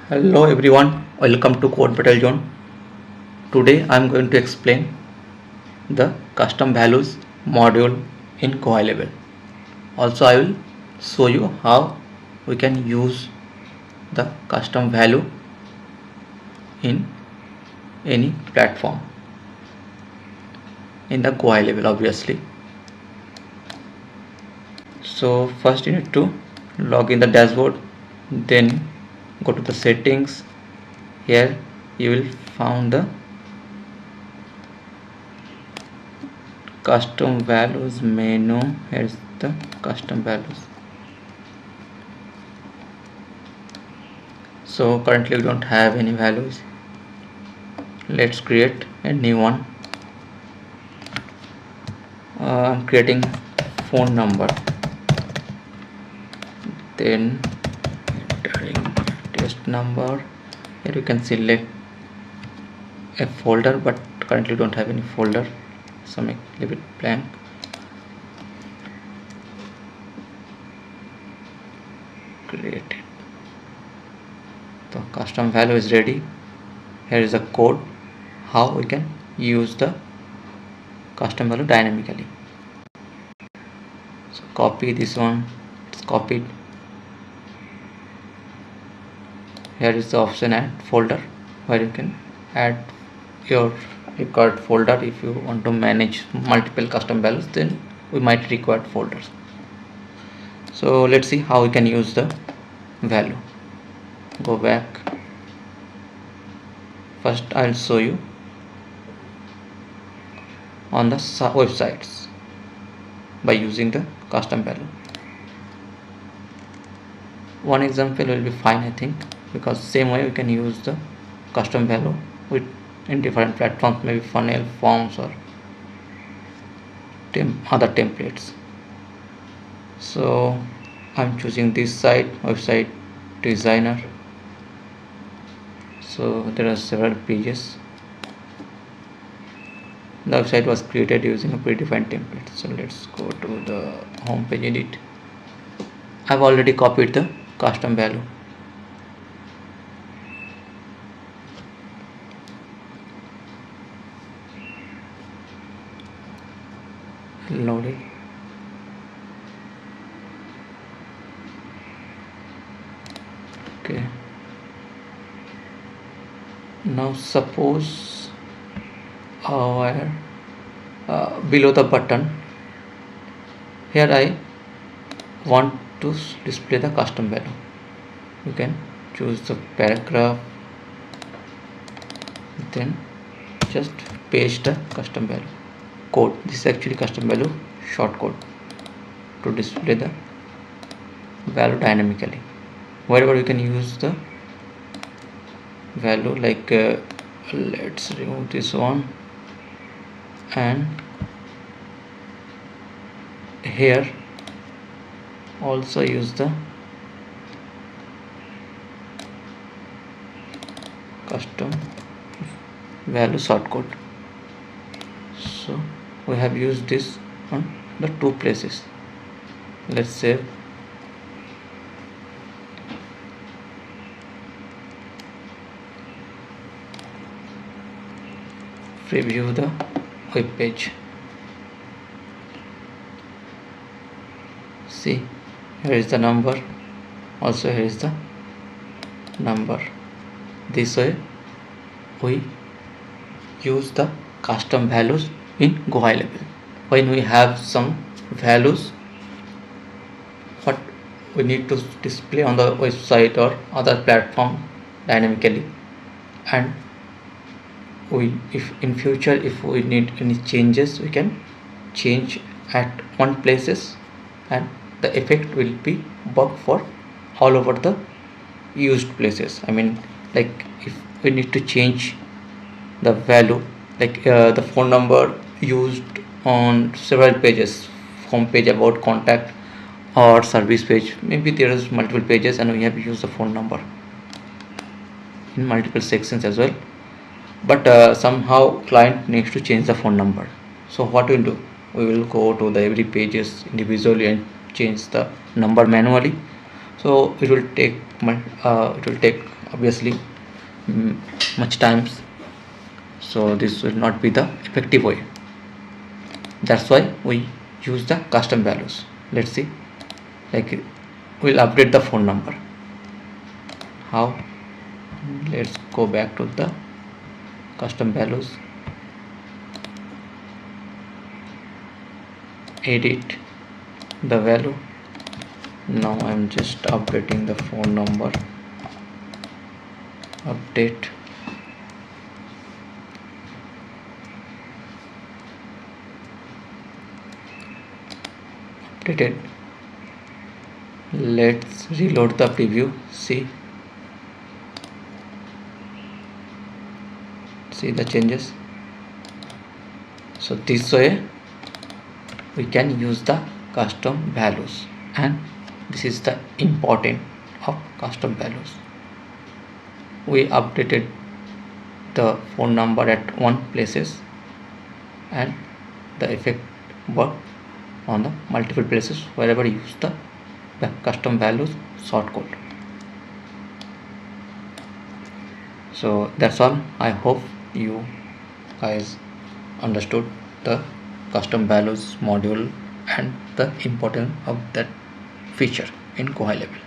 Hello everyone, welcome to CodeBattleZone. Today I am going to explain the custom values module in GoHighLevel. Also I will show you how we can use the custom value in any platform in the GoHighLevel obviously. So first you need to log in the dashboard, then go to the settings. Here you will find the custom values menu. Here's the custom values. So currently we don't have any values. Let's create a new one. I'm creating phone number, then entering test number. Here you can select a folder, but currently don't have any folder, so leave it blank. Create it. The custom value is ready. Here is the code how we can use the custom value dynamically. So copy this one, it's copied. Here is the option add folder, where you can add your required folder. If you want to manage multiple custom values, then we might require folders. So let's see how we can use the value. Go back. First I'll show you on the websites by using the custom value. One example will be fine, I think, because same way we can use the custom value with in different platforms, maybe funnel, forms, or other templates. So I'm choosing this site, website designer. So there are several pages. The website was created using a predefined template. So let's go to the home page, edit. I've already copied the custom value. Load it. Okay. Now suppose below the button, here I want to display the custom value. You can choose the paragraph, then just paste the custom value code. This is actually custom value shortcode to display the value dynamically. Wherever you can use the value, like let's remove this one, and here also use the custom value shortcode. So we have used this on the two places. Let's save. Preview the web page. See, here is the number, also here is the number. This way we use the custom values in GoHighLevel. When we have some values what we need to display on the website or other platform dynamically, and if in future if we need any changes, we can change at one places, and the effect will be work for all over the used places. I mean, like if we need to change the value, like the phone number used on several pages, home page, about, contact, or service page, maybe there is multiple pages and we have used the phone number in multiple sections as well, but somehow client needs to change the phone number. So what we'll do, we will go to the every pages individually and change the number manually. so it will take obviously much times, so this will not be the effective way. That's why we use the custom values. Let's see, like we'll update the phone number. How? Let's go back to the custom values, edit the value. Now I'm just updating the phone number, update, updated. Let's reload the preview. See the changes. So this way we can use the custom values, and this is the important of custom values. We updated the phone number at one places, and the effect work on the multiple places wherever you use the custom values shortcode. So that's all. I hope you guys understood the custom values module and the importance of that feature in GoHighLevel.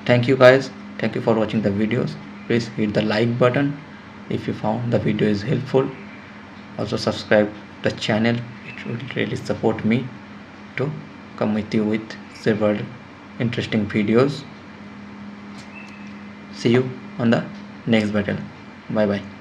Thank you guys. Thank you for watching the videos. Please hit the like button if you found the video is helpful. Also subscribe the channel. It will really support me to come with you with several interesting videos. See you on the next battle. Bye bye.